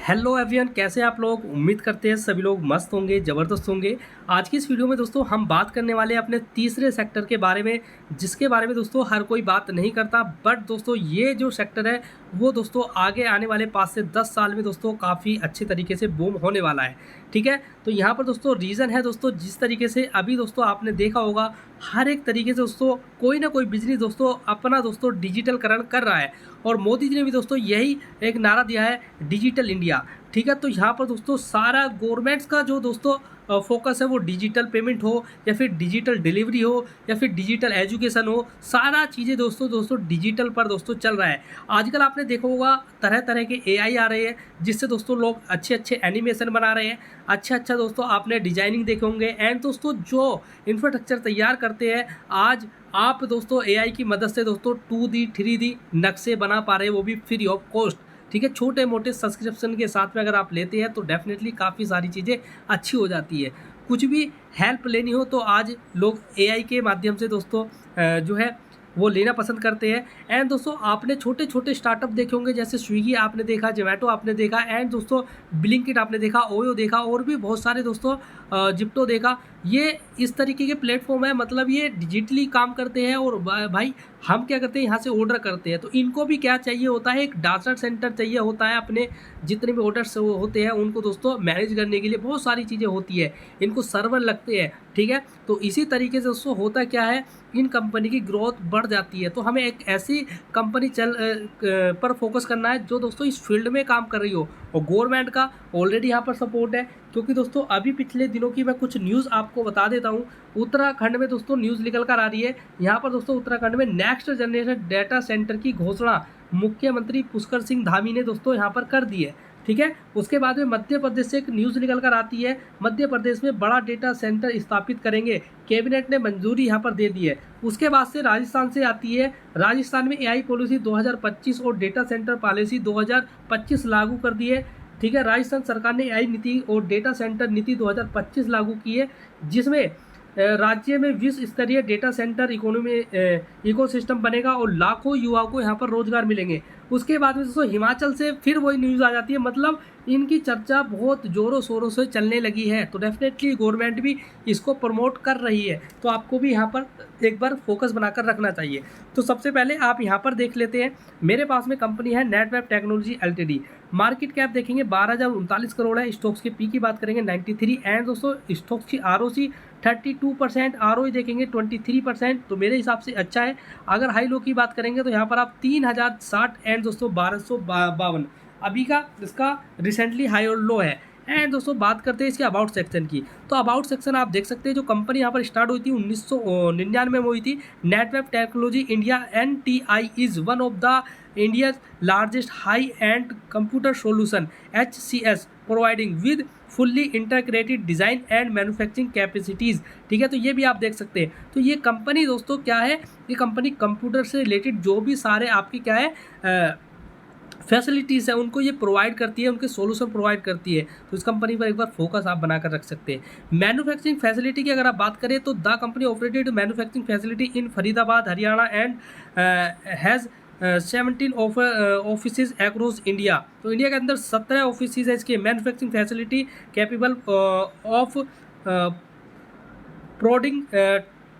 Hello everyone, कैसे हैं आप लोग। उम्मीद करते हैं सभी लोग मस्त होंगे, ज़बरदस्त होंगे। आज की इस वीडियो में दोस्तों हम बात करने वाले हैं अपने तीसरे सेक्टर के बारे में, जिसके बारे में दोस्तों हर कोई बात नहीं करता। बट दोस्तों ये जो सेक्टर है वो दोस्तों आगे आने वाले 5 से 10 साल में दोस्तों काफ़ी अच्छे तरीके से बूम होने वाला है। ठीक है, तो यहाँ पर दोस्तों रीज़न है दोस्तों, जिस तरीके से अभी दोस्तों आपने देखा होगा हर एक तरीके से दोस्तों कोई ना कोई बिजनेस दोस्तों अपना दोस्तों डिजिटलकरण कर रहा है। और मोदी जी ने भी दोस्तों यही एक नारा दिया है, डिजिटल इंडिया। ठीक है, तो यहाँ पर दोस्तों सारा गवर्नमेंट्स का जो दोस्तों फोकस है वो डिजिटल पेमेंट हो या फिर डिजिटल डिलीवरी हो या फिर डिजिटल एजुकेशन हो, सारा चीज़ें दोस्तों दोस्तों डिजिटल पर दोस्तों चल रहा है। आजकल आपने देखा होगा तरह तरह के एआई आ रहे हैं, जिससे दोस्तों लोग अच्छे अच्छे एनिमेशन बना रहे हैं। अच्छा दोस्तों आपने डिजाइनिंग देखे होंगे। एंड दोस्तों जो इंफ्रास्ट्रक्चर तैयार करते हैं, आज आप दोस्तों एआई की मदद से दोस्तों 2D 3D नक्शे बना पा रहे हैं, वो भी फ्री ऑफ कॉस्ट। ठीक है, छोटे मोटे सब्सक्रिप्शन के साथ में अगर आप लेते हैं तो डेफिनेटली काफ़ी सारी चीज़ें अच्छी हो जाती है। कुछ भी हेल्प लेनी हो तो आज लोग एआई के माध्यम से दोस्तों जो है वो लेना पसंद करते हैं। एंड दोस्तों आपने छोटे छोटे स्टार्टअप देखे होंगे, जैसे स्विगी आपने देखा, जोमेटो आपने देखा, एंड दोस्तों ब्लिंकिट आपने देखा, ओयो देखा, और भी बहुत सारे दोस्तों जिप्टो देखा। ये इस तरीके के प्लेटफॉर्म है, मतलब ये डिजिटली काम करते हैं। और भाई हम क्या करते हैं, यहाँ से ऑर्डर करते हैं, तो इनको भी क्या चाहिए होता है, एक डाटा सेंटर चाहिए होता है। अपने जितने भी ऑर्डर्स होते हैं उनको दोस्तों मैनेज करने के लिए बहुत सारी चीज़ें होती है, इनको सर्वर लगते हैं। ठीक है, तो इसी तरीके से दोस्तों होता क्या है, इन कंपनी की ग्रोथ बढ़ जाती है। तो हमें एक ऐसी कंपनी पर फोकस करना है जो दोस्तों इस फील्ड में काम कर रही हो। और गवर्नमेंट का ऑलरेडी यहाँ पर सपोर्ट है, क्योंकि दोस्तों अभी पिछले दिनों की मैं कुछ न्यूज़ आपको बता देता हूँ। उत्तराखंड में दोस्तों न्यूज़ निकल कर आ रही है। यहाँ पर दोस्तों उत्तराखंड में नेक्स्ट जनरेशन डेटा सेंटर की घोषणा मुख्यमंत्री पुष्कर सिंह धामी ने दोस्तों यहाँ पर कर दी है। ठीक है, उसके बाद में मध्य प्रदेश से एक न्यूज़ निकल कर आती है, मध्य प्रदेश में बड़ा डेटा सेंटर स्थापित करेंगे, कैबिनेट ने मंजूरी यहाँ पर दे दी है। उसके बाद से राजस्थान से आती है, राजस्थान में एआई पॉलिसी 2025 और डेटा सेंटर पॉलिसी 2025 लागू कर दी है। ठीक है, राजस्थान सरकार ने एआई नीति और डेटा सेंटर नीति 2025 लागू की है, जिसमें राज्य में विश्व स्तरीय डेटा सेंटर इकोनॉमी इकोसिस्टम बनेगा और लाखों युवाओं को यहाँ पर रोजगार मिलेंगे। उसके बाद में दोस्तों हिमाचल से फिर वही न्यूज़ आ जाती है, मतलब इनकी चर्चा बहुत ज़ोरों शोरों से चलने लगी है। तो डेफिनेटली गवर्नमेंट भी इसको प्रमोट कर रही है, तो आपको भी यहाँ पर एक बार फोकस बनाकर रखना चाहिए। तो सबसे पहले आप यहाँ पर देख लेते हैं, मेरे पास में कंपनी है Netweb technology LTD. Market cap देखेंगे 12,039 करोड़ है। स्टॉक्स के पी की बात करेंगे 93। एंड दोस्तों स्टॉक्स की आरओसी 32%, आरओई देखेंगे 23%। तो मेरे हिसाब से अच्छा है। अगर हाई लो की बात करेंगे तो यहाँ पर आप 3060 एंड दोस्तों 1252 अभी का इसका रिसेंटली हाई और लो है। एंड दोस्तों बात करते हैं इसके अबाउट सेक्शन की, तो अबाउट सेक्शन आप देख सकते हैं, जो कंपनी यहाँ पर स्टार्ट हुई थी 1999 में हुई थी। Netweb technology India NTI is one of the India's largest high and computer solution HCS providing with fully integrated design and manufacturing capacities. ठीक है, तो ये भी आप देख सकते हैं। तो ये कंपनी दोस्तों क्या है, ये कंपनी कंप्यूटर से रिलेटेड जो भी सारे आपकी क्या है फैसिलिटीज़ है उनको ये प्रोवाइड करती है, उनके सॉल्यूशन प्रोवाइड करती है। तो इस कंपनी पर एक बार फोकस आप बनाकर रख सकते हैं। मैन्युफैक्चरिंग फैसिलिटी की अगर आप बात करें तो the company operated manufacturing facility in Faridabad Haryana and has 17 office across India. तो इंडिया के अंदर 17 ऑफिस है इसके। Manufacturing facility capable of producing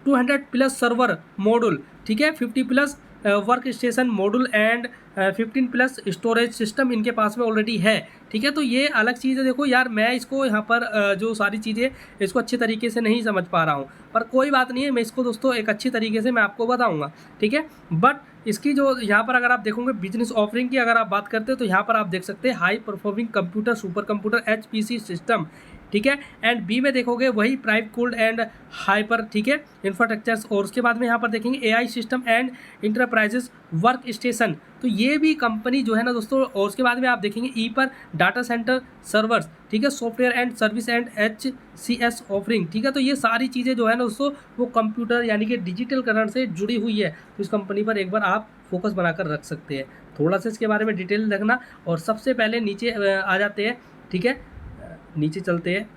200+ server module. ठीक है, 50+ work station module and 15+ storage system इनके पास में ऑलरेडी है। ठीक है, तो ये अलग चीज़ है। देखो यार, मैं इसको यहाँ पर जो सारी चीज़ें इसको अच्छी तरीके से नहीं समझ पा रहा हूँ, पर कोई बात नहीं है, मैं इसको दोस्तों एक अच्छी तरीके से मैं आपको बताऊँगा। ठीक है, बट इसकी जो यहाँ पर अगर आप देखोगे बिजनेस ऑफरिंग की अगर आप बात करते हो तो यहाँ पर आप देख सकते हैं high performing computer super computer HPC system. ठीक है, एंड बी में देखोगे वही प्राइवेट कूल्ड एंड हाइपर, ठीक है, इंफ्रास्ट्रक्चर्स। और उसके बाद में यहाँ पर देखेंगे AI system and enterprises work station. तो ये भी कंपनी जो है ना दोस्तों। और उसके बाद में आप देखेंगे ई पर डाटा सेंटर सर्वर्स। ठीक है, software and service and HCS offering. ठीक है, तो ये सारी चीज़ें जो है ना दोस्तों वो कंप्यूटर यानी कि डिजिटलकरण से जुड़ी हुई है। तो इस कंपनी पर एक बार आप फोकस बनाकर रख सकते हैं। थोड़ा सा इसके बारे में डिटेल रखना। और सबसे पहले नीचे आ जाते हैं। ठीक है, नीचे चलते हैं।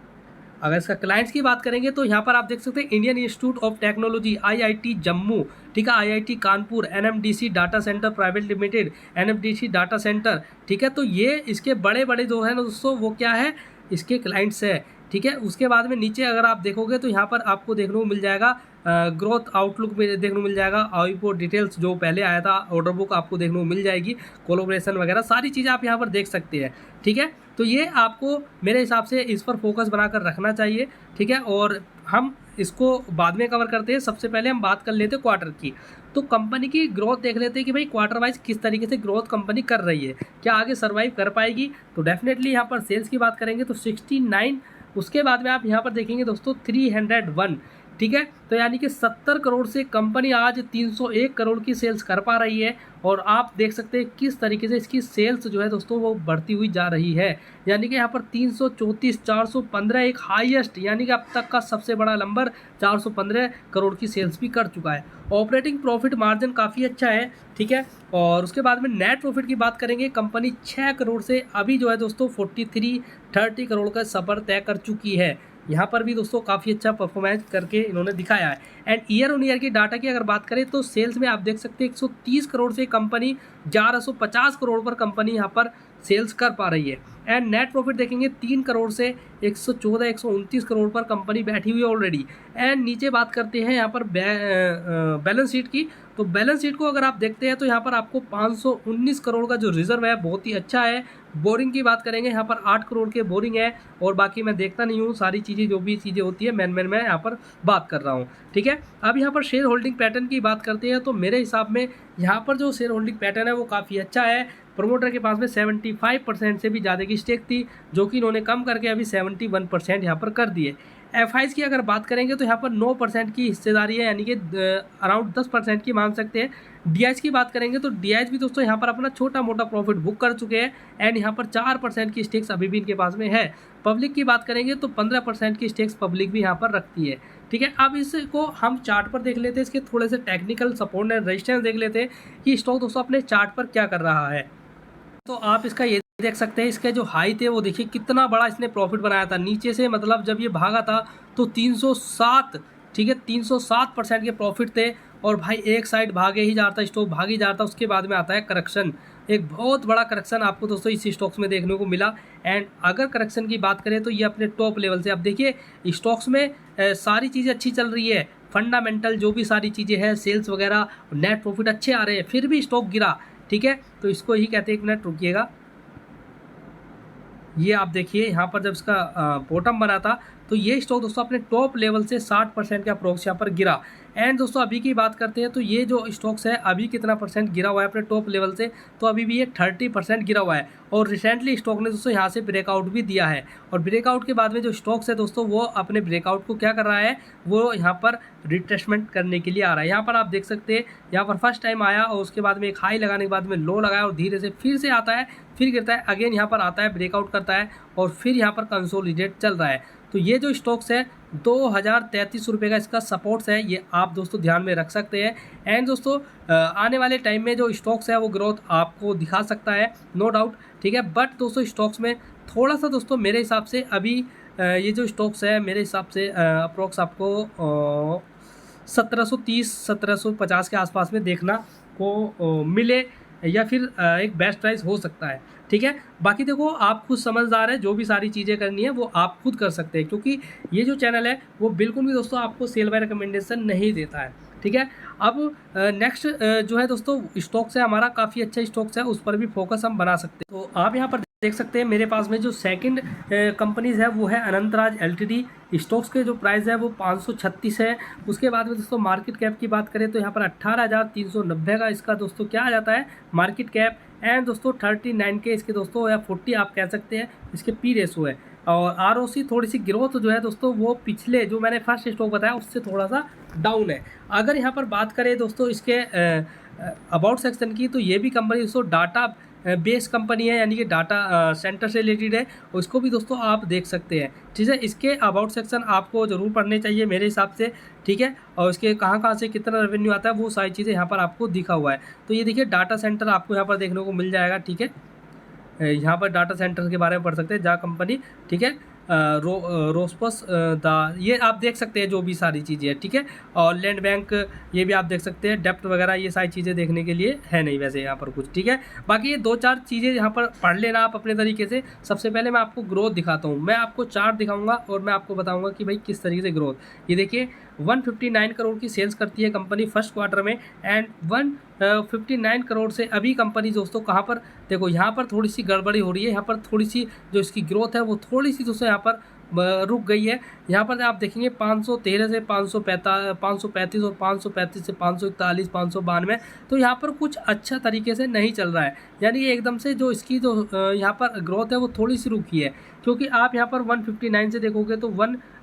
अगर इसका क्लाइंट्स की बात करेंगे तो यहाँ पर आप देख सकते हैं Indian institute of technology, IIT Jammu, ठीक है, IIT Kanpur, NMDC data centre private limited, NMDC data centre, ठीक है। तो ये इसके बड़े बड़े जो है ना दोस्तों वो क्या है, इसके क्लाइंट्स है, ठीक है। उसके बाद में नीचे अगर आप देखोगे तो यहाँ पर आपको देखने को मिल जाएगा ग्रोथ आउटलुक में देखने को मिल जाएगा, आईपो डिटेल्स जो पहले आया था, ऑर्डर बुक आपको देखने को मिल जाएगी, कोलोब्रेशन वगैरह सारी चीज़ें आप यहाँ पर देख सकते हैं, ठीक है। तो ये आपको मेरे हिसाब से इस पर फोकस बनाकर रखना चाहिए, ठीक है। और हम इसको बाद में कवर करते हैं, सबसे पहले हम बात कर लेते हैं क्वार्टर की। तो कंपनी की ग्रोथ देख लेते हैं कि भाई क्वार्टर वाइज किस तरीके से ग्रोथ कंपनी कर रही है, क्या आगे सर्वाइव कर पाएगी। तो डेफिनेटली यहाँ पर सेल्स की बात करेंगे तो 69, उसके बाद में आप यहाँ पर देखेंगे दोस्तों 301, ठीक है। तो यानी कि 70 करोड़ से कंपनी आज 301 करोड़ की सेल्स कर पा रही है। और आप देख सकते हैं किस तरीके से इसकी सेल्स जो है दोस्तों वो बढ़ती हुई जा रही है। यानी कि यहाँ पर 334, 415 एक हाईएस्ट, यानी कि अब तक का सबसे बड़ा नंबर 415 करोड़ की सेल्स भी कर चुका है। ऑपरेटिंग प्रॉफिट मार्जिन काफ़ी अच्छा है, ठीक है। और उसके बाद में नेट प्रॉफिट की बात करेंगे, कंपनी 6 करोड़ से अभी जो है दोस्तों 30 करोड़ का सफ़र तय कर चुकी है। यहाँ पर भी दोस्तों काफ़ी अच्छा परफॉर्मेंस करके इन्होंने दिखाया है। एंड ईयर ऑन ईयर की डाटा की अगर बात करें तो सेल्स में आप देख सकते हैं 130 करोड़ से कंपनी 1150 करोड़ पर कंपनी यहाँ पर सेल्स कर पा रही है। एंड नेट प्रॉफिट देखेंगे 3 करोड़ से 114, 129 करोड़ पर कंपनी बैठी हुई है ऑलरेडी। एंड नीचे बात करते हैं यहाँ पर बैलेंस शीट की। तो बैलेंस शीट को अगर आप देखते हैं तो यहाँ पर आपको 519 करोड़ का जो रिजर्व है बहुत ही अच्छा है। बोरिंग की बात करेंगे यहाँ पर 8 करोड़ के बोरिंग है। और बाकी मैं देखता नहीं हूँ, सारी चीज़ें जो भी चीज़ें होती है मैन मैं यहाँ पर बात कर रहा हूँ, ठीक है। अब यहाँ पर शेयर होल्डिंग पैटर्न की बात करते हैं तो मेरे हिसाब में यहाँ पर जो शेयर होल्डिंग पैटर्न है वो काफ़ी अच्छा है। प्रमोटर के पास में 75% से भी ज़्यादा की स्टेक थी, जो कि इन्होंने कम करके अभी 71% यहाँ पर कर दिए। एफआईज की अगर बात करेंगे तो यहाँ पर 9% की हिस्सेदारी है, यानी कि अराउंड 10% की मान सकते हैं। डीआईज की बात करेंगे तो डीआईज भी दोस्तों यहाँ पर अपना छोटा मोटा प्रॉफिट बुक कर चुके हैं। एंड यहाँ पर 4% की स्टेक्स अभी भी इनके पास में है। पब्लिक की बात करेंगे तो 15% की स्टेक्स पब्लिक भी यहाँ पर रखती है, ठीक है। अब इसको हम चार्ट पर देख लेते हैं, इसके थोड़े से टेक्निकल सपोर्ट एंड रेजिस्टेंस देख लेते हैं कि स्टॉक दोस्तों अपने चार्ट पर क्या कर रहा है। तो आप इसका ये देख सकते हैं, इसके जो हाई थे वो देखिए कितना बड़ा इसने प्रॉफिट बनाया था नीचे से, मतलब जब ये भागा था तो 307, ठीक है, 307% के प्रॉफिट थे। और भाई एक साइड भागे ही जाता, स्टॉक भाग ही जाता। उसके बाद में आता है करेक्शन, एक बहुत बड़ा करेक्शन आपको दोस्तों इस स्टॉक्स में देखने को मिला। एंड अगर करेक्शन की बात करें तो ये अपने टॉप लेवल से, अब देखिए स्टॉक्स में सारी चीज़ें अच्छी चल रही है, फंडामेंटल जो भी सारी चीज़ें हैं, सेल्स वगैरह, नेट प्रॉफिट अच्छे आ रहे हैं, फिर भी स्टॉक गिरा, ठीक है। तो इसको ही कहते हैं, एक मिनट रुकिएगा, ये आप देखिए यहाँ पर जब इसका बॉटम बना था तो ये स्टॉक दोस्तों अपने टॉप लेवल से 60% का अप्रोक्स यहाँ पर गिरा। एंड दोस्तों अभी की बात करते हैं तो ये जो स्टॉक्स है अभी कितना परसेंट गिरा हुआ है अपने टॉप लेवल से, तो अभी भी ये 30% गिरा हुआ है। और रिसेंटली स्टॉक ने दोस्तों यहाँ से ब्रेकआउट भी दिया है। और ब्रेकआउट के बाद में जो स्टॉक्स है दोस्तों वो अपने ब्रेकआउट को क्या कर रहा है, वो यहाँ पर रिट्रेसमेंट करने के लिए आ रहा है। यहाँ पर आप देख सकते हैं, यहाँ पर फर्स्ट टाइम आया और उसके बाद में एक हाई लगाने के बाद में लो लगाया और धीरे से फिर से आता है, फिर गिरता है, अगेन यहाँ पर आता है, ब्रेकआउट करता है और फिर यहाँ पर कंसोलिडेट चल रहा है। तो ये जो स्टॉक्स है 2033 रुपये का इसका सपोर्ट्स है, ये आप दोस्तों ध्यान में रख सकते हैं। एंड दोस्तों आने वाले टाइम में जो स्टॉक्स है वो ग्रोथ आपको दिखा सकता है, नो डाउट, ठीक है। बट दोस्तों स्टॉक्स में थोड़ा सा दोस्तों मेरे हिसाब से अभी ये जो स्टॉक्स है मेरे हिसाब से अप्रोक्स आपको 1730 1750 के आसपास में देखना को मिले, या फिर एक बेस्ट प्राइस हो सकता है, ठीक है। बाकी देखो आप खुद समझदार है, जो भी सारी चीज़ें करनी है वो आप खुद कर सकते हैं, क्योंकि ये जो चैनल है वो बिल्कुल भी दोस्तों आपको सेल बाय रिकमेंडेशन नहीं देता है, ठीक है। अब नेक्स्ट जो है दोस्तों स्टॉक्स है हमारा, काफ़ी अच्छा स्टॉक्स है, उस पर भी फोकस हम बना सकते हैं। तो आप यहाँ पर देख सकते हैं मेरे पास में जो सेकंड कंपनीज है वो है अनंतराज एलटीडी। स्टॉक्स के जो प्राइस है वो 536 है। उसके बाद में दोस्तों मार्केट कैप की बात करें तो यहाँ पर 18,390 का इसका दोस्तों क्या आ जाता है मार्केट कैप। एंड दोस्तों 39 के इसके दोस्तों या 40 आप कह सकते हैं इसके पी रेशो है। और आरओसी थोड़ी सी ग्रोथ जो है दोस्तों वो पिछले जो मैंने फर्स्ट स्टॉक बताया उससे थोड़ा सा डाउन है। अगर यहाँ पर बात करें दोस्तों इसके अबाउट सेक्शन की, तो ये भी कंपनी दोस्तों डाटा बेस कंपनी है, यानी कि डाटा सेंटर से रिलेटेड है, उसको भी दोस्तों आप देख सकते हैं, ठीक है। इसके अबाउट सेक्शन आपको ज़रूर पढ़ने चाहिए मेरे हिसाब से, ठीक है। और इसके कहाँ कहाँ से कितना रेवेन्यू आता है वो सारी चीज़ें यहाँ पर आपको दिखा हुआ है। तो ये देखिए डाटा सेंटर आपको यहाँ पर देखने को मिल जाएगा, ठीक है। यहाँ पर डाटा सेंटर के बारे में पढ़ सकते हैं, जा कंपनी, ठीक है। रोस्पस द, ये आप देख सकते हैं जो भी सारी चीज़ें हैं, ठीक है। और लैंड बैंक ये भी आप देख सकते हैं, डेप्ट वगैरह ये सारी चीज़ें देखने के लिए है नहीं वैसे यहाँ पर कुछ, ठीक है। बाकी ये 2-4 चीज़ें यहाँ पर पढ़ लेना आप अपने तरीके से। सबसे पहले मैं आपको ग्रोथ दिखाता हूँ, मैं आपको चार्ट दिखाऊंगा और मैं आपको बताऊंगा कि भाई किस तरीके से ग्रोथ। ये देखिए 159 करोड़ की सेल्स करती है कंपनी फर्स्ट क्वार्टर में, एंड 159 करोड़ से अभी कंपनी दोस्तों कहाँ पर, देखो यहाँ पर थोड़ी सी गड़बड़ी हो रही है, यहाँ पर थोड़ी सी जो इसकी ग्रोथ है वो थोड़ी सी दोस्तों यहाँ पर रुक गई है। यहाँ पर आप देखेंगे 513 से 535 और 535 से 541, 592, तो यहाँ पर कुछ अच्छा तरीके से नहीं चल रहा है। यानी कि एकदम से जो इसकी जो यहाँ पर ग्रोथ है वो थोड़ी सी रुकी है, क्योंकि आप यहाँ पर 159 से देखोगे तो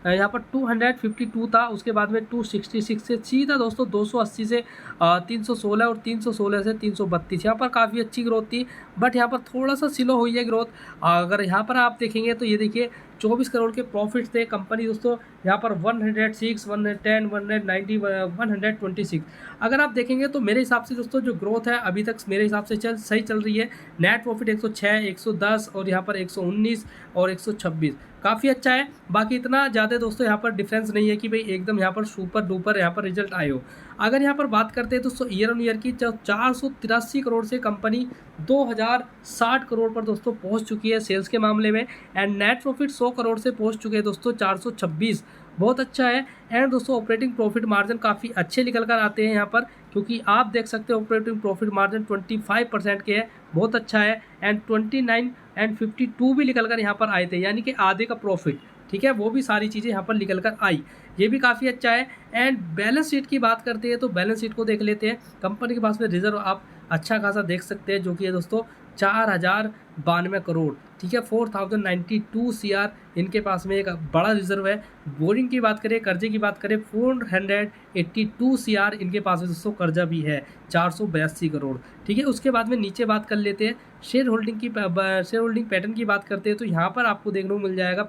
यहाँ पर 252 था, उसके बाद में 266 से सीधा दोस्तों 280 से 316 और 316 से 332, यहाँ पर काफ़ी अच्छी ग्रोथ थी। बट यहाँ पर थोड़ा सा स्लो हुई है ग्रोथ। अगर यहाँ पर आप देखेंगे तो ये देखिए 24 करोड़ के प्रॉफिट थे कंपनी दोस्तों, यहाँ पर 106, 110, 190, 126। अगर आप देखेंगे तो मेरे हिसाब से दोस्तों जो ग्रोथ है अभी तक मेरे हिसाब से सही चल रही है। नेट प्रॉफिट 106, 110 और यहाँ पर 119 और 126 काफ़ी अच्छा है। बाकी इतना ज़्यादा दोस्तों यहाँ पर डिफरेंस नहीं है कि भाई एकदम यहाँ पर सुपर डुपर यहाँ पर रिजल्ट आए हो। अगर यहाँ पर बात करते हैं दोस्तों ईयर ऑन ईयर की, जब 483 करोड़ से कंपनी 2060 करोड़ पर दोस्तों पहुँच चुकी है सेल्स के मामले में, एंड नेट प्रॉफिट 100 करोड़ से पहुँच चुके हैं दोस्तों 426, बहुत अच्छा है। एंड दोस्तों ऑपरेटिंग प्रॉफिट मार्जिन काफ़ी अच्छे निकल कर आते हैं यहाँ पर, क्योंकि आप देख सकते हो ऑपरेटिंग प्रॉफिट मार्जिन 25% के है, बहुत अच्छा है। एंड 29 एंड 52 भी निकल कर यहाँ पर आए थे, यानी कि आधे का प्रॉफिट, ठीक है, वो भी सारी चीज़ें यहाँ पर निकल कर आई, ये भी काफ़ी अच्छा है। एंड बैलेंस शीट की बात करते हैं तो बैलेंस शीट को देख लेते हैं। कंपनी के पास में रिजर्व आप अच्छा खासा देख सकते हैं, जो कि है दोस्तों 4092 करोड़, ठीक है, 4092 CR इनके पास में एक बड़ा रिजर्व है। बोरिंग की बात करें, कर्जे की बात करें, 482 CR इनके पास में दोस्तों कर्जा भी है, 482 करोड़, ठीक है। उसके बाद में नीचे बात कर लेते हैं शेयर होल्डिंग पैटर्न की बात करते हैं, तो यहाँ पर आपको देखने को मिल जाएगा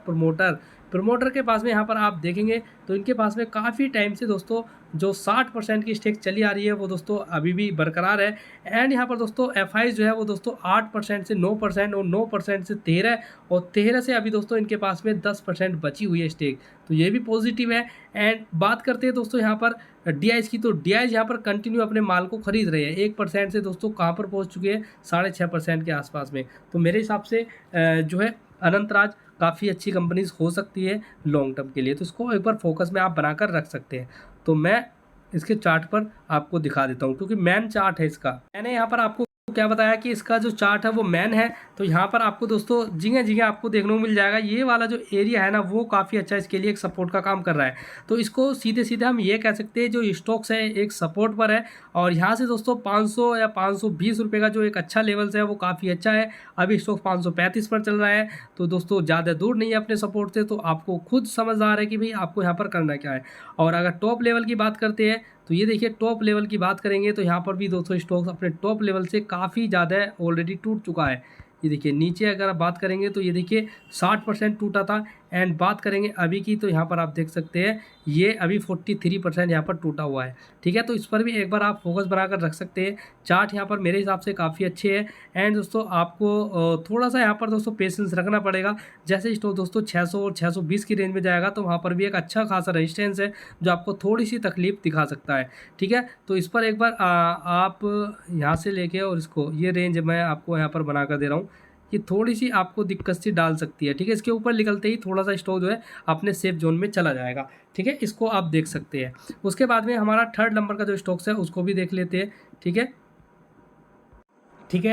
प्रमोटर के पास में यहाँ पर आप देखेंगे तो इनके पास में काफ़ी टाइम से दोस्तों जो 60% की स्टेक चली आ रही है वो दोस्तों अभी भी बरकरार है। एंड यहाँ पर दोस्तों FI जो है वो दोस्तों 8% से 9% और 9% से 13 और 13 से अभी दोस्तों इनके पास में 10% बची हुई है स्टेक, तो ये भी पॉजिटिव है। एंड बात करते हैं दोस्तों यहाँ पर DIs की, तो DIs यहाँ पर कंटिन्यू अपने माल को खरीद रहे हैं, 1% से दोस्तों कहाँ पर पहुँच चुके हैं, 6.5% के आसपास में। तो मेरे हिसाब से जो है अनंतराज काफ़ी अच्छी कंपनीज हो सकती है लॉन्ग टर्म के लिए, तो इसको एक बार फोकस में आप बनाकर रख सकते हैं। तो मैं इसके चार्ट पर आपको दिखा देता हूँ, क्योंकि मैन चार्ट है इसका। मैंने यहाँ पर आपको क्या बताया कि इसका जो चार्ट है वो मैन है, तो यहाँ पर आपको दोस्तों जगह जगह आपको देखने को मिल जाएगा ये वाला जो एरिया है ना वो काफ़ी अच्छा इसके लिए एक सपोर्ट का काम कर रहा है। तो इसको सीधे सीधे हम ये कह सकते हैं जो स्टॉक्स है एक सपोर्ट पर है, और यहाँ से दोस्तों 500 या 520 रुपये का जो एक अच्छा लेवल्स है वो काफ़ी अच्छा है। अभी स्टॉक 535 पर चल रहा है, तो दोस्तों ज़्यादा दूर नहीं है अपने सपोर्ट से, तो आपको खुद समझदार है कि भाई आपको यहाँ पर करना क्या है। और अगर टॉप लेवल की बात करते हैं तो ये देखिए टॉप लेवल की बात करेंगे तो यहाँ पर भी दोस्तों स्टॉक्स अपने टॉप लेवल से काफ़ी ज़्यादा ऑलरेडी टूट चुका है। ये देखिए नीचे अगर आप बात करेंगे तो ये देखिए 60% टूटा था। एंड बात करेंगे अभी की तो यहाँ पर आप देख सकते हैं ये अभी 43% यहाँ पर टूटा हुआ है, ठीक है। तो इस पर भी एक बार आप फोकस बनाकर रख सकते हैं। चार्ट यहाँ पर मेरे हिसाब से काफ़ी अच्छे हैं। एंड दोस्तों आपको थोड़ा सा यहाँ पर दोस्तों पेशेंस रखना पड़ेगा। जैसे स्टॉक दोस्तों 600 और 620 की रेंज में जाएगा तो वहाँ पर भी एक अच्छा खासा रेजिस्टेंस है जो आपको थोड़ी सी तकलीफ दिखा सकता है, ठीक है। तो इस पर एक बार आप यहाँ से लेके और इसको ये रेंज मैं आपको यहाँ पर बना कर दे रहा हूँ कि थोड़ी सी आपको दिक्कत सी डाल सकती है, ठीक है। इसके ऊपर निकलते ही थोड़ा सा स्टॉक जो है अपने सेफ जोन में चला जाएगा, ठीक है। इसको आप देख सकते हैं। उसके बाद में हमारा 3rd नंबर का जो स्टॉक्स है उसको भी देख लेते हैं, ठीक है।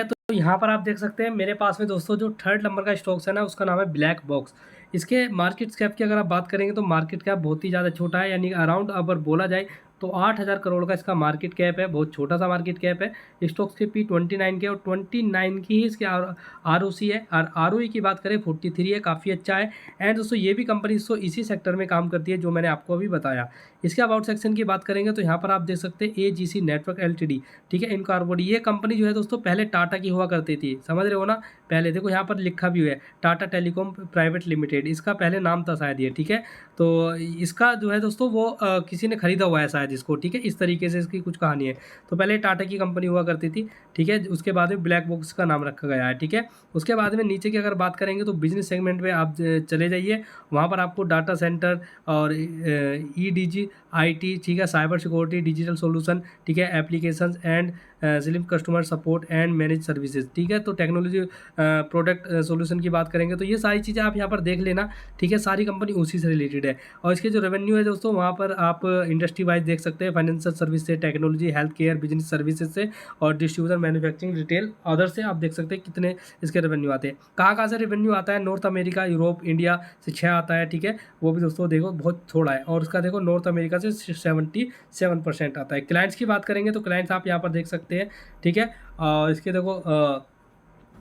तो यहाँ पर आप देख सकते हैं मेरे पास में दोस्तों जो 3rd नंबर का स्टॉक्स है ना उसका नाम है ब्लैक बॉक्स। इसके मार्केट कैप की अगर आप बात करेंगे तो मार्केट कैप बहुत ही ज़्यादा छोटा है, यानी अराउंड अगर बोला जाए तो 8000 करोड़ का इसका मार्केट कैप है, बहुत छोटा सा मार्केट कैप है। स्टॉक्स के P29 के और 29 की ही इसके ROC है, और ROE की बात करें 43 है, काफ़ी अच्छा है। एंड दोस्तों ये भी कंपनी दोस्तों इसी सेक्टर में काम करती है जो मैंने आपको अभी बताया। इसके अबाउट सेक्शन की बात करेंगे तो यहाँ पर आप देख सकते हैं AGC नेटवर्क LTD, ठीक है, इनकॉर्पोरेटेड। ये कंपनी जो है दोस्तों पहले टाटा की हुआ करती थी, समझ रहे हो ना। पहले देखो यहाँ पर लिखा भी हुआ है टाटा टेलीकॉम प्राइवेट लिमिटेड, इसका पहले नाम था शायद ये, ठीक है। तो इसका जो है दोस्तों वो किसी ने खरीदा हुआ है शायद जिसको, ठीक है। इस तरीके से इसकी कुछ कहानी है। तो पहले टाटा की कंपनी हुआ करती थी, ठीक है। उसके बाद में ब्लैक बॉक्स का नाम रखा गया है, ठीक है। उसके बाद में नीचे की अगर बात करेंगे तो बिजनेस सेगमेंट में आप चले जाइए, वहाँ पर आपको डाटा सेंटर और ईडीजी आईटी, ठीक है, साइबर सिक्योरिटी, डिजिटल सॉल्यूशन, ठीक है, applications and slim customer support and manage services, ठीक है। तो टेक्नोलॉजी प्रोडक्ट सॉल्यूशन की बात करेंगे तो ये सारी चीज़ें आप यहाँ पर देख लेना, ठीक है। सारी कंपनी उसी से रिलेटेड है। और इसके जो रेवेन्यू है दोस्तों, वहाँ पर आप इंडस्ट्री वाइज देख सकते हैं, फाइनेंशियल सर्विस से, technology, health care, business services से और डिस्ट्रीब्यूशन, मैन्युफैक्चरिंग, रिटेल, अदर से आप देख सकते हैं कितने इसके रेवेन्यू आते हैं। कहाँ से रेवेन्यू आता है? नॉर्थ अमेरिका, यूरोप, इंडिया से 6 आता है, ठीक है। वो भी दोस्तों देखो बहुत थोड़ा है। और उसका देखो नॉर्थ अमेरिका से 77% आता है। क्लाइंट्स की बात करेंगे तो क्लाइंट्स आप यहाँ पर देख सकते हैं, ठीक है। और इसके देखो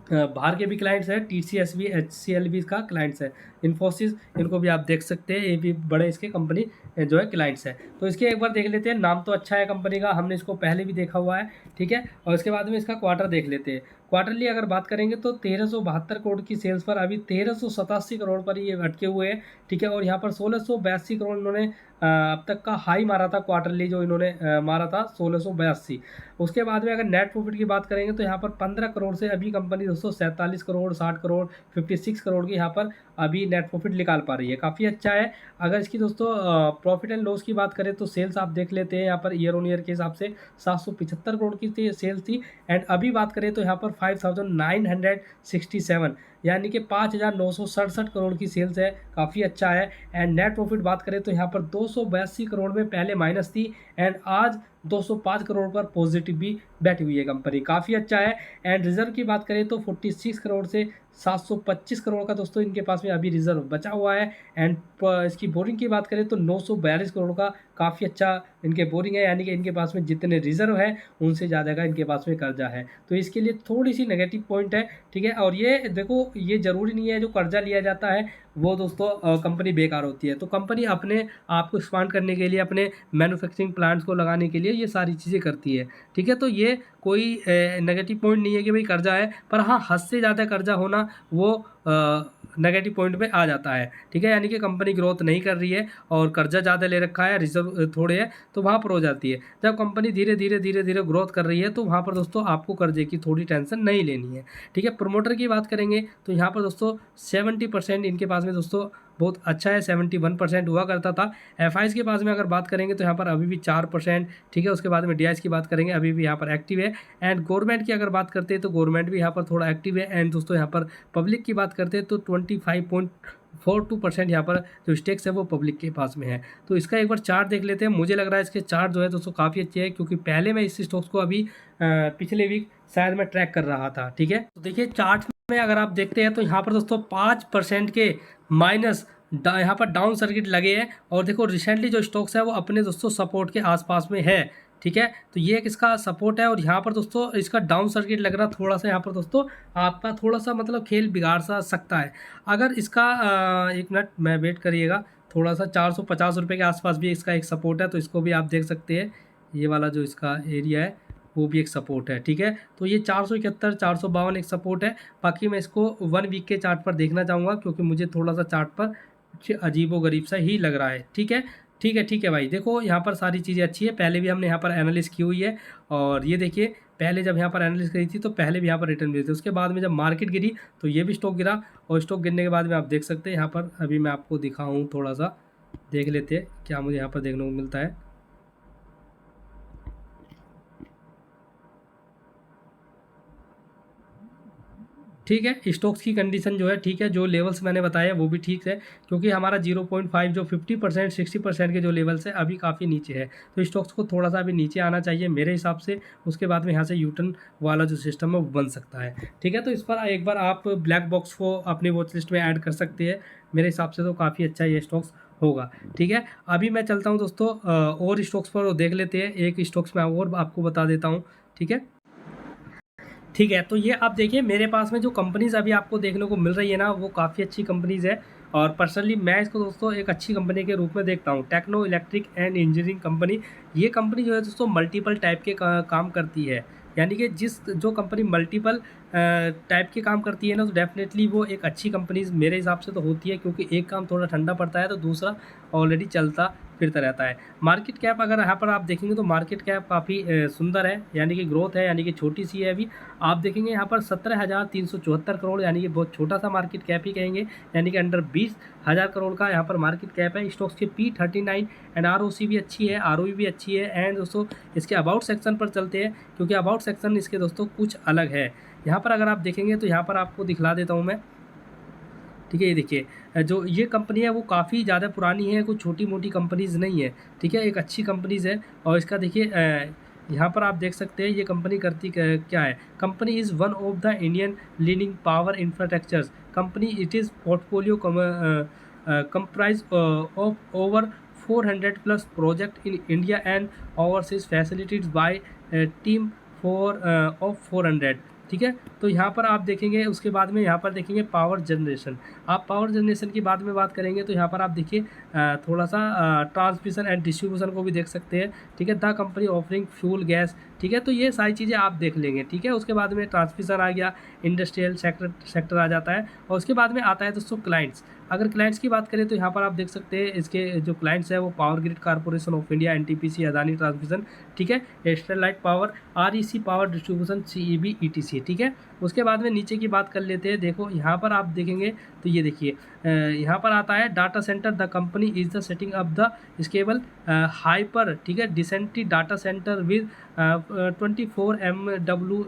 बाहर के भी क्लाइंट्स हैं, TCS भी, HCL भी इसका क्लाइंट्स है, इन्फोसिस, इनको भी आप देख सकते हैं, ये भी बड़े इसके कंपनी जो है क्लाइंट्स है। तो इसके एक बार देख लेते हैं, नाम तो अच्छा है कंपनी का, हमने इसको पहले भी देखा हुआ है, ठीक है। और इसके बाद में इसका क्वार्टर देख लेते हैं। क्वार्टरली अगर बात करेंगे तो 1372 करोड़ की सेल्स पर अभी 1387 करोड़ पर ये अटके हुए हैं, ठीक है। और यहाँ पर 1682 करोड़ इन्होंने अब तक का हाई मारा था, क्वार्टरली जो इन्होंने मारा था 1682। उसके बाद में अगर नेट प्रॉफिट की बात करेंगे तो यहाँ पर 15 करोड़ से अभी कंपनी दोस्तों 47 करोड़, 60 करोड़, 56 करोड़ की यहाँ पर अभी नेट प्रॉफिट निकाल पा रही है, काफ़ी अच्छा है। अगर इसकी दोस्तों प्रॉफिट एंड लॉस की बात करें तो सेल्स आप देख लेते हैं, यहाँ पर ईयर ऑन ईयर के हिसाब से 775 करोड़ की सेल्स थी। एंड अभी बात करें तो यहाँ पर 5967, यानी कि 5967 करोड़ की सेल्स है, काफ़ी अच्छा है। एंड नेट प्रॉफिट बात करें तो यहाँ पर 282 करोड़ में पहले माइनस थी एंड आज 205 करोड़ पर पॉजिटिव भी बैठी हुई है कंपनी, काफ़ी अच्छा है। एंड रिजर्व की बात करें तो 46 करोड़ से 725 करोड़ का दोस्तों इनके पास में अभी रिजर्व बचा हुआ है। एंड इसकी बोरिंग की बात करें तो 942 करोड़ का काफ़ी अच्छा इनके बोरिंग है, यानी कि इनके पास में जितने रिजर्व है उनसे ज़्यादा का इनके पास में कर्जा है। तो इसके लिए थोड़ी सी नेगेटिव पॉइंट है, ठीक है। और ये देखो, ये ज़रूरी नहीं है जो कर्जा लिया जाता है वो दोस्तों कंपनी बेकार होती है। तो कंपनी अपने आप को एक्सपांड करने के लिए, अपने मैन्युफैक्चरिंग प्लांट्स को लगाने के लिए ये सारी चीज़ें करती है, ठीक है। तो ये कोई नेगेटिव पॉइंट नहीं है कि भाई कर्जा है, पर हाँ, हद से ज़्यादा कर्जा होना वो नेगेटिव पॉइंट पे आ जाता है, ठीक है। यानी कि कंपनी ग्रोथ नहीं कर रही है और कर्जा ज़्यादा ले रखा है, रिजर्व थोड़े है, तो वहाँ पर हो जाती है। जब कंपनी धीरे धीरे ग्रोथ कर रही है तो वहाँ पर दोस्तों आपको कर्जे की थोड़ी टेंशन नहीं लेनी है, ठीक है। प्रमोटर की बात करेंगे तो यहाँ पर दोस्तों 70% इनके पास में दोस्तों बहुत अच्छा है, 71% हुआ करता था। FIs के पास में अगर बात करेंगे तो यहाँ पर अभी भी 4%, ठीक है। उसके बाद में DIs की बात करेंगे, अभी भी यहाँ पर एक्टिव है। एंड गवर्नमेंट की अगर बात करते हैं तो गवर्नमेंट भी यहाँ पर थोड़ा एक्टिव है। एंड दोस्तों यहाँ पर पब्लिक की बात करते हैं तो 25.42% यहाँ पर जो स्टेक्स है वो पब्लिक के पास में है। तो इसका एक बार चार्ट देख लेते हैं। मुझे लग रहा है इसके चार्ट जो है दोस्तों काफ़ी अच्छे हैं, क्योंकि पहले मैं इस स्टॉक्स को अभी पिछले वीक शायद मैं ट्रैक कर रहा था, ठीक है। तो देखिए चार्ट में अगर आप देखते हैं तो यहाँ पर दोस्तों 5% के माइनस यहाँ पर डाउन सर्किट लगे हैं। और देखो रिसेंटली जो स्टॉक्स है वो अपने दोस्तों सपोर्ट के आसपास में है, ठीक है। तो ये एक इसका सपोर्ट है और यहाँ पर दोस्तों इसका डाउन सर्किट लग रहा थोड़ा सा, यहाँ पर दोस्तों आपका थोड़ा सा मतलब खेल बिगाड़ सा सकता है। अगर इसका एक मिनट मैं वेट करिएगा, थोड़ा सा 450 रुपये के आसपास भी इसका एक सपोर्ट है, तो इसको भी आप देख सकते हैं। ये वाला जो इसका एरिया है वो भी एक सपोर्ट है, ठीक है। तो ये 471, 452 एक सपोर्ट है। बाकी मैं इसको 1 वीक के चार्ट पर देखना चाहूँगा, क्योंकि मुझे थोड़ा सा चार्ट पर कुछ अजीबोगरीब सा ही लग रहा है, ठीक है। ठीक है भाई, देखो यहाँ पर सारी चीज़ें अच्छी है। पहले भी हमने यहाँ पर एनालिस की हुई है और ये देखिए पहले जब यहाँ पर एनालिस करी थी तो पहले भी यहाँ पर रिटर्न मिले थे। उसके बाद में जब मार्केट गिरी तो ये भी स्टॉक गिरा, और स्टॉक गिरने के बाद में आप देख सकते हैं यहाँ पर, अभी मैं आपको दिखाऊँ, थोड़ा सा देख लेते हैं क्या मुझे यहाँ पर देखने को मिलता है। ठीक है, स्टॉक्स की कंडीशन जो है ठीक है, जो लेवल्स मैंने बताया वो भी ठीक है, क्योंकि हमारा 0.5 जो 50% 60% के जो लेवल्स है अभी काफ़ी नीचे है। तो स्टॉक्स को थोड़ा सा अभी नीचे आना चाहिए मेरे हिसाब से। उसके बाद में यहाँ से यूटर्न वाला जो सिस्टम है वो बन सकता है, ठीक है। तो इस पर एक बार आप ब्लैक बॉक्स को अपनी वॉच लिस्ट में ऐड कर सकते हैं, मेरे हिसाब से तो काफ़ी अच्छा ये स्टॉक्स होगा, ठीक है। अभी मैं चलता हूँ दोस्तों और स्टॉक्स पर देख लेते हैं। एक स्टॉक्स मैं और आपको बता देता हूँ, ठीक है। ठीक है, तो ये आप देखिए मेरे पास में जो कंपनीज़ अभी आपको देखने को मिल रही है ना, वो काफ़ी अच्छी कंपनीज़ है। और पर्सनली मैं इसको दोस्तों एक अच्छी कंपनी के रूप में देखता हूँ। Techno electric and engineering company, ये कंपनी जो है दोस्तों मल्टीपल टाइप के काम करती है। यानी कि जो कंपनी मल्टीपल टाइप के काम करती है ना, तो डेफिनेटली वो एक अच्छी कंपनी मेरे हिसाब से तो होती है, क्योंकि एक काम थोड़ा ठंडा पड़ता है तो दूसरा ऑलरेडी चलता फिरता रहता है। मार्केट कैप अगर यहाँ पर आप देखेंगे तो मार्केट कैप काफ़ी सुंदर है, यानी कि ग्रोथ है, यानी कि छोटी सी है अभी। आप देखेंगे यहाँ पर 17,374 करोड़, यानी कि बहुत छोटा सा मार्केट कैप ही कहेंगे, यानी कि अंडर 20,000 करोड़ का यहाँ पर मार्केट कैप है। स्टॉक्स की P39 एंड ROC भी अच्छी है, ROE भी अच्छी है। एंड दोस्तों इसके अबाउट सेक्शन पर चलते हैं, क्योंकि अबाउट सेक्शन इसके दोस्तों कुछ अलग है। यहाँ पर अगर आप देखेंगे तो यहाँ पर आपको दिखला देता हूँ मैं, ठीक है। ये देखिए, जो ये कंपनी है वो काफ़ी ज़्यादा पुरानी है, कुछ छोटी मोटी कंपनीज़ नहीं है, ठीक है, एक अच्छी कंपनीज़ है। और इसका देखिए यहाँ पर आप देख सकते हैं ये कंपनी करती क्या है। Company is one of the Indian leading power infrastructures company. It is portfolio comprise of over 400 plus project in India and overseas facilitated by a team of 400, ठीक है। तो यहाँ पर आप देखेंगे, उसके बाद में यहाँ पर देखेंगे पावर जनरेशन। आप पावर जनरेशन की बाद में बात करेंगे तो यहाँ पर आप देखिए थोड़ा सा ट्रांसमिशन एंड डिस्ट्रीब्यूशन को भी देख सकते हैं, ठीक है। The company offering fuel gas, ठीक है। तो ये सारी चीज़ें आप देख लेंगे, ठीक है। उसके बाद में ट्रांसमिशन आ गया, इंडस्ट्रियल सेक्टर आ जाता है, और उसके बाद में आता है दोस्तों क्लाइंट्स। अगर क्लाइंट्स की बात करें तो यहाँ पर आप देख सकते हैं इसके जो क्लाइंट्स है वो power grid corporation of India, NTPC, Adani transmission, ठीक है, Sterlite power, REC power distribution, CEB, ETC, ठीक है। उसके बाद में नीचे की बात कर लेते हैं। देखो यहाँ पर आप देखेंगे तो ये देखिए यहाँ पर आता है data centre. The company is the setting up the scalable hyper, ठीक है, decently data centre with 24 MW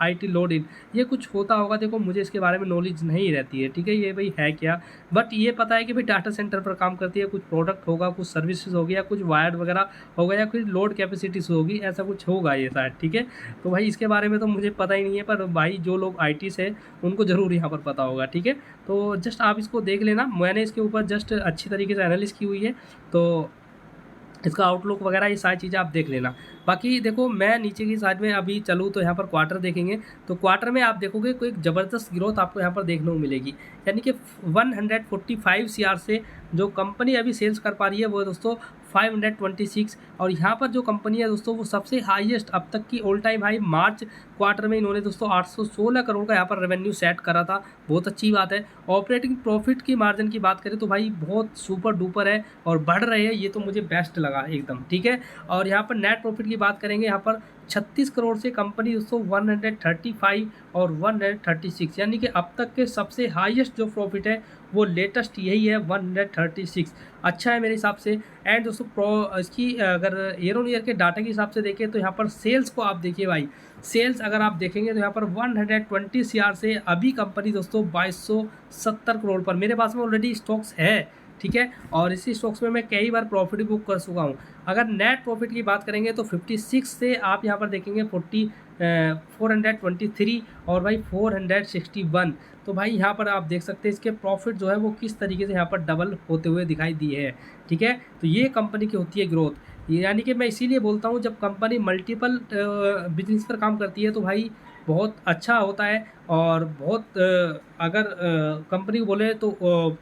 IT load in. ये कुछ होता होगा, देखो मुझे इसके बारे में नॉलेज नहीं रहती है, ठीक है, ये भाई है क्या, बट ये पता है कि भाई डाटा सेंटर पर काम करती है, कुछ प्रोडक्ट होगा, कुछ सर्विसेज होगी, या कुछ वायर वगैरह होगा, या कुछ लोड कैपेसिटीज होगी, ऐसा कुछ होगा ये शायद, ठीक है। तो भाई इसके बारे में तो मुझे पता ही नहीं है, पर भाई जो लोग IT से उनको ज़रूर यहाँ पर पता होगा, ठीक है। तो जस्ट आप इसको देख लेना, मैंने इसके ऊपर जस्ट अच्छी तरीके से एनालिसिस की हुई है, तो इसका आउटलुक वगैरह ये सारी चीज़ें आप देख लेना। बाकी देखो मैं नीचे की साइड में अभी चलूँ तो यहाँ पर क्वार्टर देखेंगे, तो क्वार्टर में आप देखोगे कोई ज़बरदस्त ग्रोथ आपको यहाँ पर देखने को मिलेगी, यानी कि 145 CR से जो कंपनी अभी सेल्स कर पा रही है वो दोस्तों 526। और यहाँ पर जो कंपनी है दोस्तों वो सबसे हाईएस्ट अब तक की ऑल टाइम हाई मार्च क्वार्टर में इन्होंने दोस्तों 816 करोड़ का यहाँ पर रेवेन्यू सेट करा था, बहुत अच्छी बात है। ऑपरेटिंग प्रॉफिट की मार्जिन की बात करें तो भाई बहुत सुपर डुपर है और बढ़ रहे हैं, ये तो मुझे बेस्ट लगा एकदम, ठीक है। और यहाँ पर नेट प्रॉफिट की बात करेंगे, यहाँ पर 36 करोड़ से कंपनी दोस्तों 135 और 136, यानी कि अब तक के सबसे हाईएस्ट जो प्रॉफिट है वो लेटेस्ट यही है 136, अच्छा है मेरे हिसाब से। एंड दोस्तों इसकी अगर ईयर ऑन ईयर के डाटा के हिसाब से देखें तो यहाँ पर सेल्स को आप देखिए भाई, सेल्स अगर आप देखेंगे तो यहाँ पर 120 CR से अभी कंपनी दोस्तों 2270 करोड़ पर, मेरे पास में ऑलरेडी स्टॉक्स है, ठीक है, और इसी स्टॉक्स में मैं कई बार प्रॉफिट बुक कर चुका हूँ। अगर नेट प्रॉफिट की बात करेंगे तो 56 से आप यहाँ पर देखेंगे 423 और भाई 461, तो भाई यहाँ पर आप देख सकते हैं इसके प्रॉफिट जो है वो किस तरीके से यहाँ पर डबल होते हुए दिखाई दिए है, ठीक है। तो ये कंपनी की होती है ग्रोथ, यानी कि मैं इसीलिए बोलता हूँ जब कंपनी मल्टीपल बिजनेस पर काम करती है तो भाई बहुत अच्छा होता है। और बहुत अगर कंपनी को बोले तो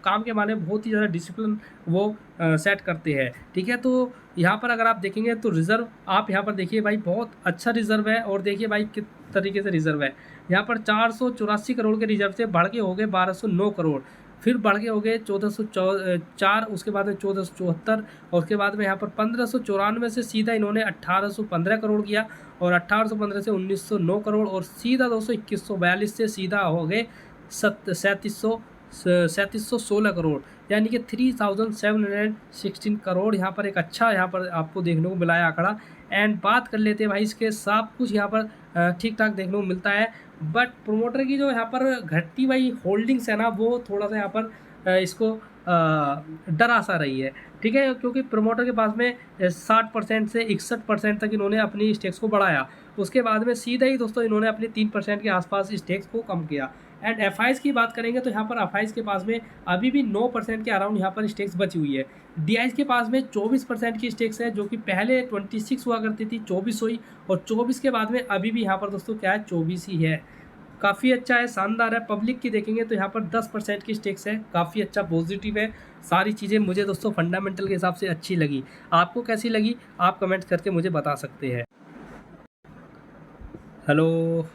काम के माने बहुत ही ज़्यादा डिसिप्लिन वो सेट करते हैं, ठीक है। तो यहाँ पर अगर आप देखेंगे तो रिज़र्व आप यहाँ पर देखिए भाई बहुत अच्छा रिज़र्व है, और देखिए भाई किस तरीके से रिज़र्व है, यहाँ पर 484 करोड़ के रिज़र्व से बढ़ के हो गए 1209 करोड़, फिर बढ़ के हो गए 1404, उसके बाद में 1474, और उसके बाद में यहाँ पर 1594 से सीधा इन्होंने 1815 करोड़ किया, और 1815 से 1909 करोड़, और सीधा दोस्तों 2142 से सीधा हो गए 3716 करोड़, यानी कि 3716 करोड़। यहाँ पर एक अच्छा यहाँ पर आपको देखने को मिला है आंकड़ा। एंड बात कर लेते हैं भाई इसके सब कुछ यहाँ पर ठीक ठाक देखने को मिलता है, बट प्रोमोटर की जो यहाँ पर घटती भाई होल्डिंग्स है ना वो थोड़ा सा यहाँ पर इसको डरा सा रही है, ठीक है, क्योंकि प्रमोटर के पास में 60% से 61% तक इन्होंने अपनी स्टेक्स को बढ़ाया, उसके बाद में सीधा ही दोस्तों इन्होंने अपनी 3% के आसपास स्टेक्स को कम किया। एंड FIs की बात करेंगे तो यहाँ पर FIs के पास में अभी भी 9% के अराउंड यहाँ पर स्टेक्स बची हुई है। DIs के पास में 24% की स्टेक्स है, जो कि पहले 26 हुआ करती थी, 24 हुई, और 24 के बाद में अभी भी यहाँ पर दोस्तों क्या है 24 ही है। काफ़ी अच्छा है, शानदार है। पब्लिक की देखेंगे तो यहाँ पर 10% की स्टेक्स है, काफ़ी अच्छा पॉजिटिव है। सारी चीज़ें मुझे दोस्तों फंडामेंटल के हिसाब से अच्छी लगी, आपको कैसी लगी आप कमेंट करके मुझे बता सकते हैं। हेलो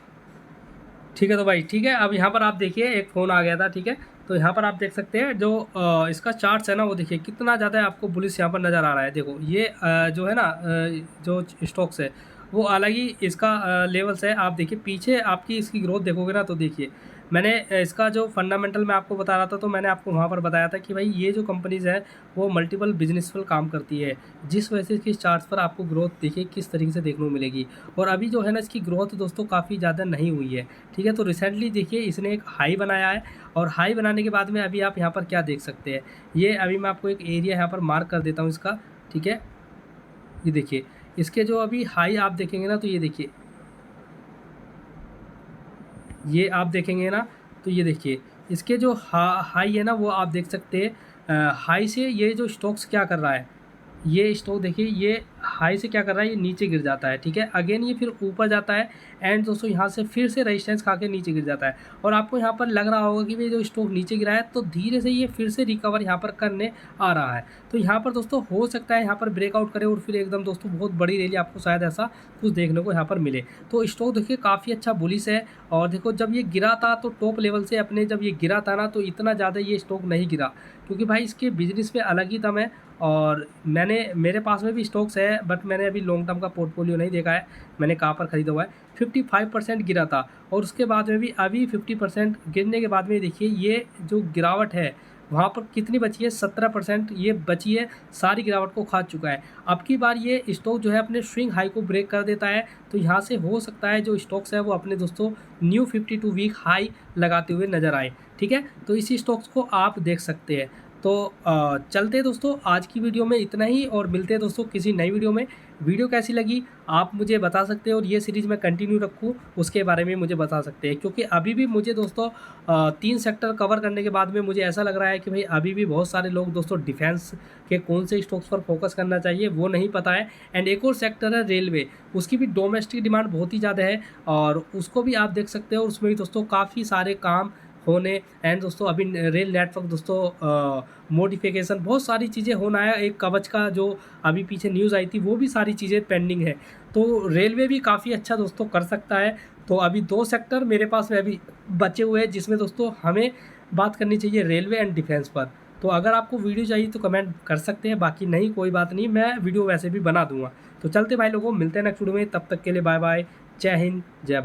ठीक है तो भाई ठीक है, अब यहाँ पर आप देखिए एक फ़ोन आ गया था, ठीक है। तो यहाँ पर आप देख सकते हैं जो इसका चार्ट्स है ना, वो देखिए कितना ज़्यादा आपको बुलिश यहाँ पर नज़र आ रहा है। देखो ये जो है ना जो स्टॉक्स है वो अलग ही इसका लेवल्स है। आप देखिए पीछे आपकी इसकी ग्रोथ देखोगे ना, तो देखिए मैंने इसका जो फंडामेंटल मैं आपको बता रहा था, तो मैंने आपको वहाँ पर बताया था कि भाई ये जो कंपनीज़ है वो मल्टीपल बिजनेस पर काम करती है, जिस वजह से इसकी चार्ट्स पर आपको ग्रोथ देखिए किस तरीके से देखने को मिलेगी। और अभी जो है ना इसकी ग्रोथ दोस्तों काफ़ी ज़्यादा नहीं हुई है, ठीक है। तो रिसेंटली देखिए इसने एक हाई बनाया है, और हाई बनाने के बाद में अभी आप यहाँ पर क्या देख सकते हैं, ये अभी मैं आपको एक एरिया यहाँ पर मार्क कर देता हूँ इसका, ठीक है। ये देखिए इसके जो अभी हाई आप देखेंगे ना, तो ये देखिए ये आप देखेंगे ना, तो ये देखिए इसके जो हाई है ना वो आप देख सकते हैं। हाई से ये जो स्टॉक्स क्या कर रहा है, ये स्टॉक देखिए ये हाई से क्या कर रहा है, ये नीचे गिर जाता है, ठीक है। अगेन ये फिर ऊपर जाता है, एंड दोस्तों यहाँ से फिर से रेजिस्टेंस खा के नीचे गिर जाता है। और आपको यहाँ पर लग रहा होगा कि भाई जो स्टॉक नीचे गिरा है तो धीरे से ये फिर से रिकवर यहाँ पर करने आ रहा है। तो यहाँ पर दोस्तों हो सकता है यहाँ पर ब्रेकआउट करे और फिर एकदम दोस्तों बहुत बड़ी रैली आपको शायद ऐसा कुछ देखने को यहाँ पर मिले। तो स्टॉक देखिए काफ़ी अच्छा बुलिश है। और देखो जब ये गिरा था तो टॉप लेवल से अपने जब ये गिरा था ना, तो इतना ज़्यादा ये स्टॉक नहीं गिरा, क्योंकि भाई इसके बिजनेस पे अलग ही दम है। और मेरे पास में भी स्टॉक्स है, बट मैंने अभी लॉन्ग टर्म का पोर्टफोलियो नहीं देखा है, मैंने कहाँ पर ख़रीदा हुआ है। 55% गिरा था, और उसके बाद में भी अभी 50% गिरने के बाद में देखिए ये जो गिरावट है वहाँ पर कितनी बची है, 17% ये बची है, सारी गिरावट को खा चुका है। अब की बार ये स्टॉक जो है अपने स्विंग हाई को ब्रेक कर देता है, तो यहाँ से हो सकता है जो स्टॉक्स है वो अपने दोस्तों न्यू 52 वीक हाई लगाते हुए नज़र आए, ठीक है। तो इसी स्टॉक्स को आप देख सकते हैं। तो चलते हैं दोस्तों, आज की वीडियो में इतना ही, और मिलते हैं दोस्तों किसी नई वीडियो में। वीडियो कैसी लगी आप मुझे बता सकते हैं, और ये सीरीज़ मैं कंटिन्यू रखूँ उसके बारे में मुझे बता सकते हैं, क्योंकि अभी भी मुझे दोस्तों 3 सेक्टर कवर करने के बाद में मुझे ऐसा लग रहा है कि भाई अभी भी बहुत सारे लोग दोस्तों डिफेंस के कौन से स्टॉक्स पर फोकस करना चाहिए वो नहीं पता है। एंड एक और सेक्टर है रेलवे, उसकी भी डोमेस्टिक डिमांड बहुत ही ज़्यादा है, और उसको भी आप देख सकते हो, उसमें भी दोस्तों काफ़ी सारे काम होने। एंड दोस्तों अभी रेल नेटवर्क दोस्तों मॉडिफिकेशन बहुत सारी चीज़ें होना है, एक कवच का जो अभी पीछे न्यूज़ आई थी वो भी सारी चीज़ें पेंडिंग है। तो रेलवे भी काफ़ी अच्छा दोस्तों कर सकता है। तो अभी 2 सेक्टर मेरे पास में अभी बचे हुए हैं, जिसमें दोस्तों हमें बात करनी चाहिए रेलवे एंड डिफेंस पर। तो अगर आपको वीडियो चाहिए तो कमेंट कर सकते हैं, बाकी नहीं कोई बात नहीं, मैं वीडियो वैसे भी बना दूंगा। तो चलते भाई लोगों, मिलते हैं नेक्स्ट वीडियो में, तब तक के लिए बाय बाय, जय हिंद जय भारत।